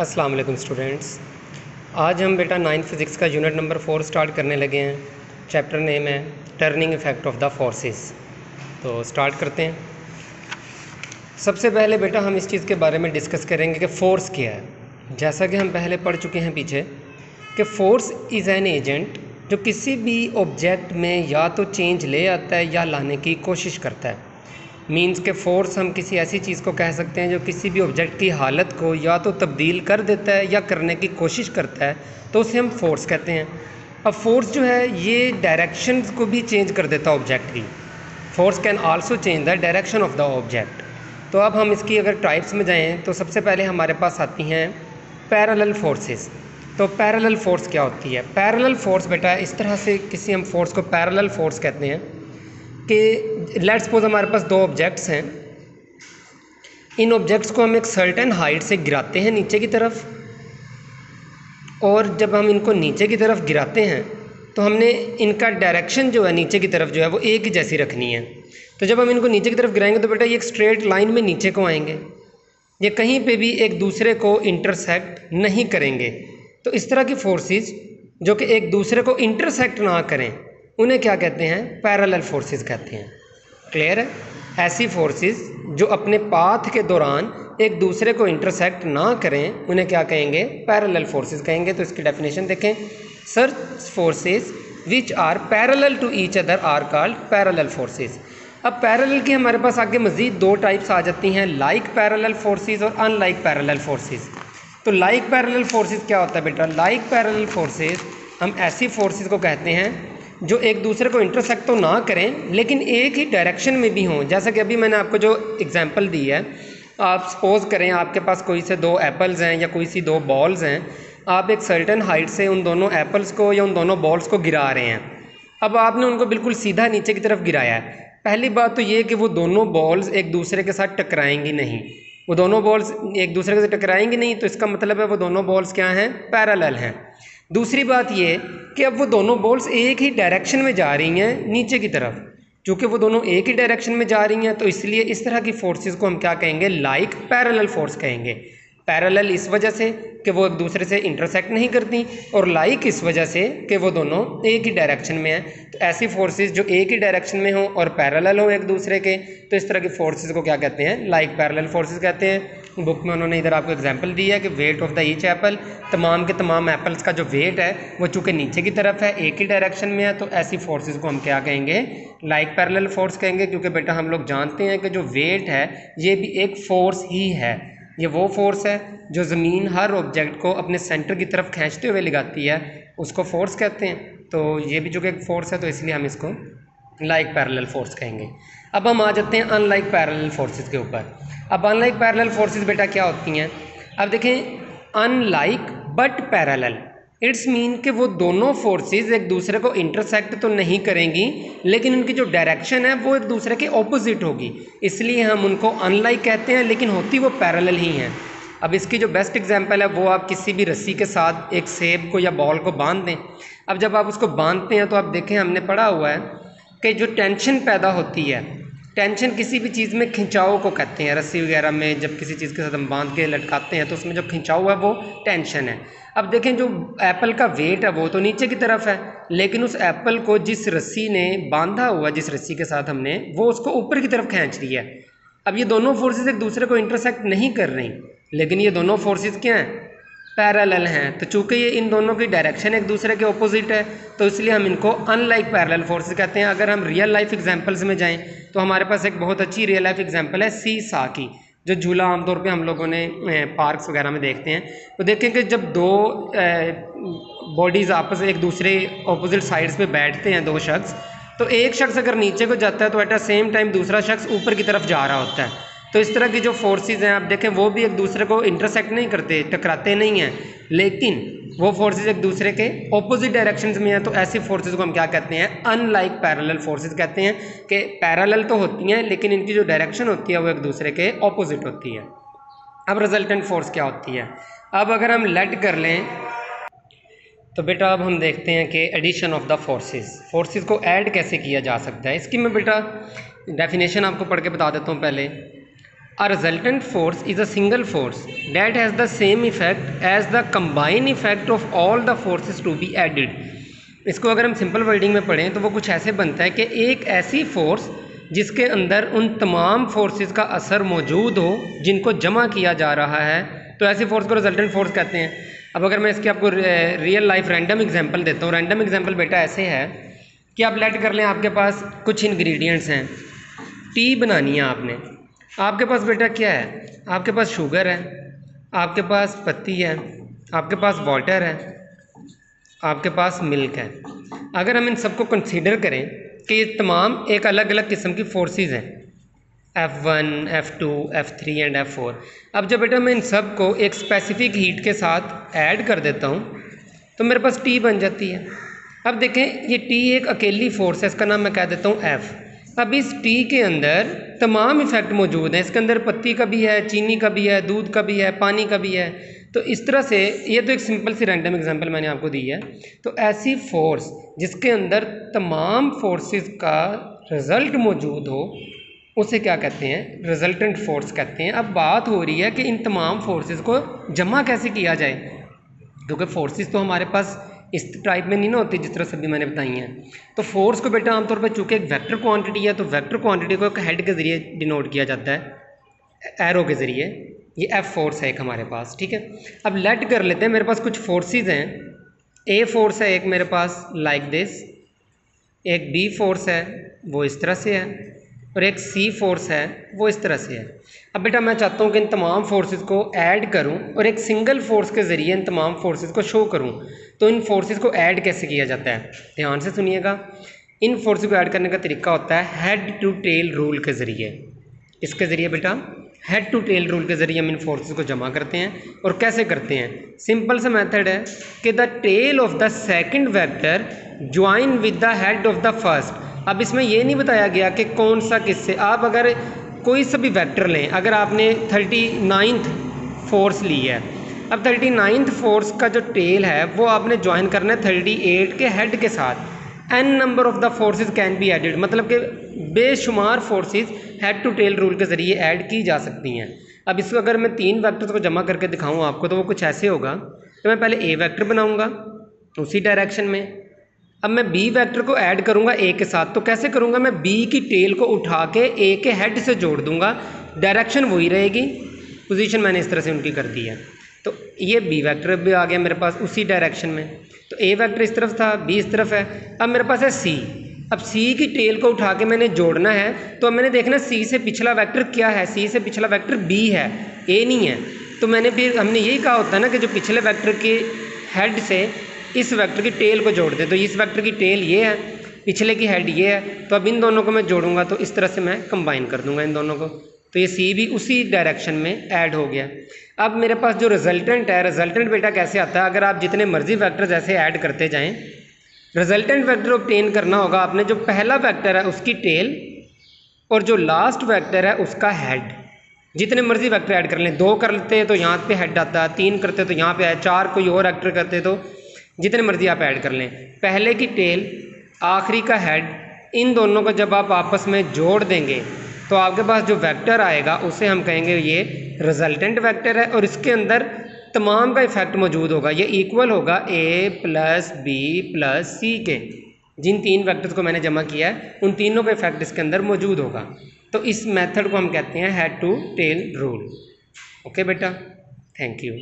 अस्सलाम वालेकुम स्टूडेंट्स। आज हम बेटा 9th फिज़िक्स का यूनिट नंबर 4 स्टार्ट करने लगे हैं। चैप्टर नेम है turning effect of the forces. तो स्टार्ट करते हैं। सबसे पहले बेटा हम इस चीज़ के बारे में डिस्कस करेंगे कि फ़ोर्स क्या है। जैसा कि हम पहले पढ़ चुके हैं पीछे कि फ़ोर्स इज़ एन एजेंट जो किसी भी ऑब्जेक्ट में या तो चेंज ले आता है या लाने की कोशिश करता है। मींस के फ़ोर्स हम किसी ऐसी चीज़ को कह सकते हैं जो किसी भी ऑब्जेक्ट की हालत को या तो तब्दील कर देता है या करने की कोशिश करता है, तो उसे हम फोर्स कहते हैं। अब फोर्स जो है ये डायरेक्शन को भी चेंज कर देता है ऑब्जेक्ट की। Force can also change the direction of the object. तो अब हम इसकी अगर टाइप्स में जाएँ तो सबसे पहले हमारे पास आती हैं पैरेलल फोर्सेस। तो पैरेलल फोर्स क्या होती है? पैरेलल फोर्स बेटा इस तरह से किसी हम फोर्स को पैरेलल फोर्स कहते हैं कि लेट्स सपोज हमारे पास दो ऑब्जेक्ट्स हैं। इन ऑब्जेक्ट्स को हम एक सर्टेन हाइट से गिराते हैं नीचे की तरफ, और जब हम इनको नीचे की तरफ गिराते हैं तो हमने इनका डायरेक्शन जो है नीचे की तरफ जो है वो एक ही जैसी रखनी है। तो जब हम इनको नीचे की तरफ गिराएंगे तो बेटा ये एक स्ट्रेट लाइन में नीचे को आएंगे, ये कहीं पे भी एक दूसरे को इंटरसेक्ट नहीं करेंगे। तो इस तरह की फोर्सेस जो कि एक दूसरे को इंटरसेक्ट ना करें उन्हें क्या कहते हैं? पैरेलल फोर्सेस कहते हैं। क्लियर है? ऐसी फोर्सेस जो अपने पाथ के दौरान एक दूसरे को इंटरसेक्ट ना करें उन्हें क्या कहेंगे? पैरेलल फोर्सेस कहेंगे। तो इसकी डेफिनेशन देखें, सर्च forces which are parallel to each other are called parallel forces. अब पैरेलल की हमारे पास आगे मज़ीद दो टाइप्स आ जाती हैं, लाइक पैरेलल फोर्सेस और अनलाइक पैरेलल फोर्सेस। तो लाइक पैरेलल फोर्सेस क्या होता है बेटा? लाइक पैरेलल फोर्सेस हम ऐसी फोर्सेस को कहते हैं जो एक दूसरे को इंटरसेक्ट तो ना करें लेकिन एक ही डायरेक्शन में भी हों। जैसा कि अभी मैंने आपको जो एग्जांपल दी है, आप सपोज़ करें आपके पास कोई से दो एप्पल्स हैं या कोई सी दो बॉल्स हैं, आप एक सर्टेन हाइट से उन दोनों एप्पल्स को या उन दोनों बॉल्स को गिरा रहे हैं। अब आपने उनको बिल्कुल सीधा नीचे की तरफ गिराया है। पहली बात तो ये कि वो दोनों बॉल्स एक दूसरे के साथ टकराएंगी नहीं। वो दोनों बॉल्स एक दूसरे से टकराएंगी नहीं, तो इसका मतलब है वो दोनों बॉल्स क्या हैं? पैरेलल हैं। दूसरी बात ये कि अब वो दोनों बॉल्स एक ही डायरेक्शन में जा रही हैं नीचे की तरफ। चूँकि वो दोनों एक ही डायरेक्शन में जा रही हैं तो इसलिए इस तरह की फोर्सेस को हम क्या कहेंगे? लाइक पैरेलल फोर्स कहेंगे। पैरेलल इस वजह से कि वो एक दूसरे से इंटरसेक्ट नहीं करती, और लाइक इस वजह से कि वो दोनों एक ही डायरेक्शन में हैं। तो ऐसी फोर्सेस जो एक ही डायरेक्शन में हों और पैरेलल हों एक दूसरे के, तो इस तरह की फोर्सेस को क्या कहते हैं? लाइक पैरेलल फोर्सेस कहते हैं। बुक में उन्होंने इधर आपको एग्जांपल दी है कि weight of the each Apple, तमाम के तमाम एप्पल्स का जो वेट है वो चूँकि नीचे की तरफ है, एक ही डायरेक्शन में है, तो ऐसी फोर्सेस को हम क्या कहेंगे? लाइक पैरेलल फोर्स कहेंगे। क्योंकि बेटा हम लोग जानते हैं कि जो वेट है ये भी एक फोर्स ही है। ये वो फोर्स है जो ज़मीन हर ऑब्जेक्ट को अपने सेंटर की तरफ खींचते हुए लगाती है, उसको फोर्स कहते हैं। तो ये भी जो कि एक फोर्स है, तो इसलिए हम इसको लाइक पैरेलल फोर्स कहेंगे। अब हम आ जाते हैं अनलाइक पैरेलल फोर्सेस के ऊपर। अब अनलाइक पैरेलल फोर्सेस बेटा क्या होती हैं? अब देखें, unlike but parallel, it's mean कि वो दोनों फोर्सेस एक दूसरे को इंटरसेक्ट तो नहीं करेंगी लेकिन उनकी जो डायरेक्शन है वो एक दूसरे के ऑपोजिट होगी, इसलिए हम उनको अनलाइक कहते हैं, लेकिन होती वो पैरेलल ही हैं। अब इसकी जो बेस्ट एग्जांपल है वो आप किसी भी रस्सी के साथ एक सेब को या बॉल को बांध दें। अब जब आप उसको बांधते हैं तो आप देखें, हमने पढ़ा हुआ है कि जो टेंशन पैदा होती है, टेंशन किसी भी चीज़ में खिंचाव को कहते हैं। रस्सी वगैरह में जब किसी चीज़ के साथ हम बांध के लटकाते हैं तो उसमें जो खिंचाव है वो टेंशन है। अब देखें, जो एप्पल का वेट है वो तो नीचे की तरफ है, लेकिन उस एप्पल को जिस रस्सी ने बांधा हुआ, जिस रस्सी के साथ हमने, वो उसको ऊपर की तरफ खींच रही है। अब ये दोनों फोर्सेस एक दूसरे को इंटरसेक्ट नहीं कर रही, लेकिन ये दोनों फोर्सेस क्या हैं? पैरेलल हैं। तो चूँकि ये इन दोनों की डायरेक्शन एक दूसरे के ऑपोजिट है, तो इसलिए हम इनको अनलाइक पैरेलल फोर्सेस कहते हैं। अगर हम रियल लाइफ एग्जांपल्स में जाएं तो हमारे पास एक बहुत अच्छी रियल लाइफ एग्जांपल है सी सा की, जो झूला आमतौर पे हम लोगों ने पार्क्स वगैरह में देखते हैं। तो देखें कि जब दो बॉडीज़ आपस में एक दूसरे ऑपोजिट साइड्स पे बैठते हैं, दो शख्स, तो एक शख्स अगर नीचे को जाता है तो एट द सेम टाइम दूसरा शख्स ऊपर की तरफ जा रहा होता है। तो इस तरह की जो फोर्सेस हैं आप देखें वो भी एक दूसरे को इंटरसेक्ट नहीं करते, टकराते नहीं हैं, लेकिन वो फोर्सेस एक दूसरे के ऑपोजिट डायरेक्शंस में हैं। तो ऐसी फोर्सेस को हम क्या कहते हैं? अनलाइक पैरेलल फोर्सेस कहते हैं कि पैरेलल तो होती हैं लेकिन इनकी जो डायरेक्शन होती है वो एक दूसरे के ऑपोजिट होती है। अब रिजल्टेंट फोर्स क्या होती है? अब अगर हम लेट कर लें तो बेटा अब हम देखते हैं कि एडिशन ऑफ द फोर्सेस को ऐड कैसे किया जा सकता है। इसकी मैं बेटा डेफिनेशन आपको पढ़ के बता देता हूँ। पहले A resultant force is a single force that has the same effect as the combined effect of all the forces to be added. इसको अगर हम सिंपल वर्डिंग में पढ़ें तो वो कुछ ऐसे बनता है कि एक ऐसी फोर्स जिसके अंदर उन तमाम फोर्सेस का असर मौजूद हो जिनको जमा किया जा रहा है, तो ऐसी फोर्स को रिजल्टेंट फोर्स कहते हैं। अब अगर मैं इसकी आपको रियल लाइफ रैंडम एग्जांपल देता हूँ। रैंडम एग्जांपल बेटा ऐसे है कि आप लेट कर लें आपके पास कुछ इंग्रेडिएंट्स हैं, टी बनानी है आपने। आपके पास बेटा क्या है, आपके पास शुगर है, आपके पास पत्ती है, आपके पास वाटर है, आपके पास मिल्क है। अगर हम इन सबको कंसीडर करें कि ये तमाम एक अलग अलग किस्म की फोर्सेस हैं, F1, F2, F3 and F4। अब जब बेटा मैं इन सब को एक स्पेसिफिक हीट के साथ ऐड कर देता हूँ तो मेरे पास टी बन जाती है। अब देखें ये टी एक अकेली फोर्स है, इसका नाम मैं कह देता हूँ F। अब इस टी के अंदर तमाम इफ़ेक्ट मौजूद हैं, इसके अंदर पत्ती का भी है, चीनी का भी है, दूध का भी है, पानी का भी है। तो इस तरह से ये तो एक सिंपल सी रैंडम एग्जांपल मैंने आपको दी है। तो ऐसी फोर्स जिसके अंदर तमाम फोर्सेस का रिज़ल्ट मौजूद हो उसे क्या कहते हैं, रिजल्टेंट फोर्स कहते हैं। अब बात हो रही है कि इन तमाम फोर्सेस को जमा कैसे किया जाए, क्योंकि फोर्सेस तो हमारे पास इस टाइप में नहीं ना होती जिस तरह सभी मैंने बताई हैं। तो फोर्स को बेटा आमतौर पर चूँकि एक वेक्टर क्वांटिटी है तो वेक्टर क्वांटिटी को एक हेड के ज़रिए डिनोट किया जाता है, एरो के ज़रिए। ये एफ फोर्स है एक हमारे पास, ठीक है। अब लेट कर लेते हैं, मेरे पास कुछ फोर्सेस हैं। ए फोर्स है एक मेरे पास लाइक दिस, एक बी फोर्स है वो इस तरह से है, और एक सी फोर्स है वो इस तरह से है। अब बेटा मैं चाहता हूँ कि इन तमाम फोर्सेस को ऐड करूँ और एक सिंगल फोर्स के ज़रिए इन तमाम फोर्सेस को शो करूँ। तो इन फोर्सेस को ऐड कैसे किया जाता है, ध्यान से सुनिएगा। इन फोर्सेस को ऐड करने का तरीका होता है हेड टू टेल रूल के ज़रिए। इसके ज़रिए बेटा हेड टू टेल रूल के ज़रिए हम इन फोर्सेस को जमा करते हैं। और कैसे करते हैं, सिंपल सा मेथड है कि the tail of the second vector join with the head of the first. अब इसमें ये नहीं बताया गया कि कौन सा किससे। आप अगर कोई सा भी वेक्टर लें, अगर आपने 39th फोर्स ली है, अब 39th फोर्स का जो टेल है वो आपने ज्वाइन करना है 38 के हेड के साथ। n number of the forces can be added, मतलब कि बेशुमार forces head to tail rule के ज़रिए ऐड की जा सकती हैं। अब इसको अगर मैं 3 वेक्टर्स को जमा करके दिखाऊँ आपको तो वो कुछ ऐसे होगा कि मैं पहले ए वेक्टर बनाऊँगा उसी डायरेक्शन में। अब मैं बी वेक्टर को ऐड करूंगा ए के साथ, तो कैसे करूंगा, मैं बी की टेल को उठा के ए के हेड से जोड़ दूंगा, डायरेक्शन वही रहेगी, पोजीशन मैंने इस तरह से उनकी कर दी है। तो ये बी वेक्टर भी आ गया मेरे पास उसी डायरेक्शन में। तो ए वेक्टर इस तरफ था, बी इस तरफ है। अब मेरे पास है सी। अब सी की टेल को उठा के मैंने जोड़ना है, तो अब मैंने देखना सी से पिछला वेक्टर क्या है, सी से पिछला वेक्टर बी है, ए नहीं है। तो मैंने फिर हमने यही कहा होता है ना कि जो पिछले वेक्टर के हेड से इस वेक्टर की टेल को जोड़ दे। तो इस वेक्टर की टेल ये है, पिछले की हेड ये है, तो अब इन दोनों को मैं जोड़ूंगा तो इस तरह से मैं कंबाइन कर दूंगा इन दोनों को। तो ये सी भी उसी डायरेक्शन में ऐड हो गया। अब मेरे पास जो रिजल्टेंट है, रिजल्टेंट बेटा कैसे आता है, अगर आप जितने मर्जी वेक्टर्स ऐसे ऐड करते जाएं, रिजल्टेंट वेक्टर ऑब्टेन करना होगा आपने जो पहला वेक्टर है उसकी टेल और जो लास्ट वेक्टर है उसका हेड। जितने मर्जी वेक्टर ऐड कर लें, 2 कर लेते तो यहाँ पे हेड आता है, 3 करते तो यहाँ पे है, 4 कोई और वेक्टर करते तो जितने मर्जी आप ऐड कर लें। पहले की टेल आखिरी का हेड, इन दोनों को जब आप आपस में जोड़ देंगे तो आपके पास जो वेक्टर आएगा उसे हम कहेंगे ये रिजल्टेंट वेक्टर है, और इसके अंदर तमाम का इफेक्ट मौजूद होगा। ये इक्वल होगा ए प्लस बी प्लस सी के। जिन 3 वेक्टर्स को मैंने जमा किया है उन तीनों का इफेक्ट इसके अंदर मौजूद होगा। तो इस मेथड को हम कहते हैं head to tail rule. Okay बेटा, थैंक यू।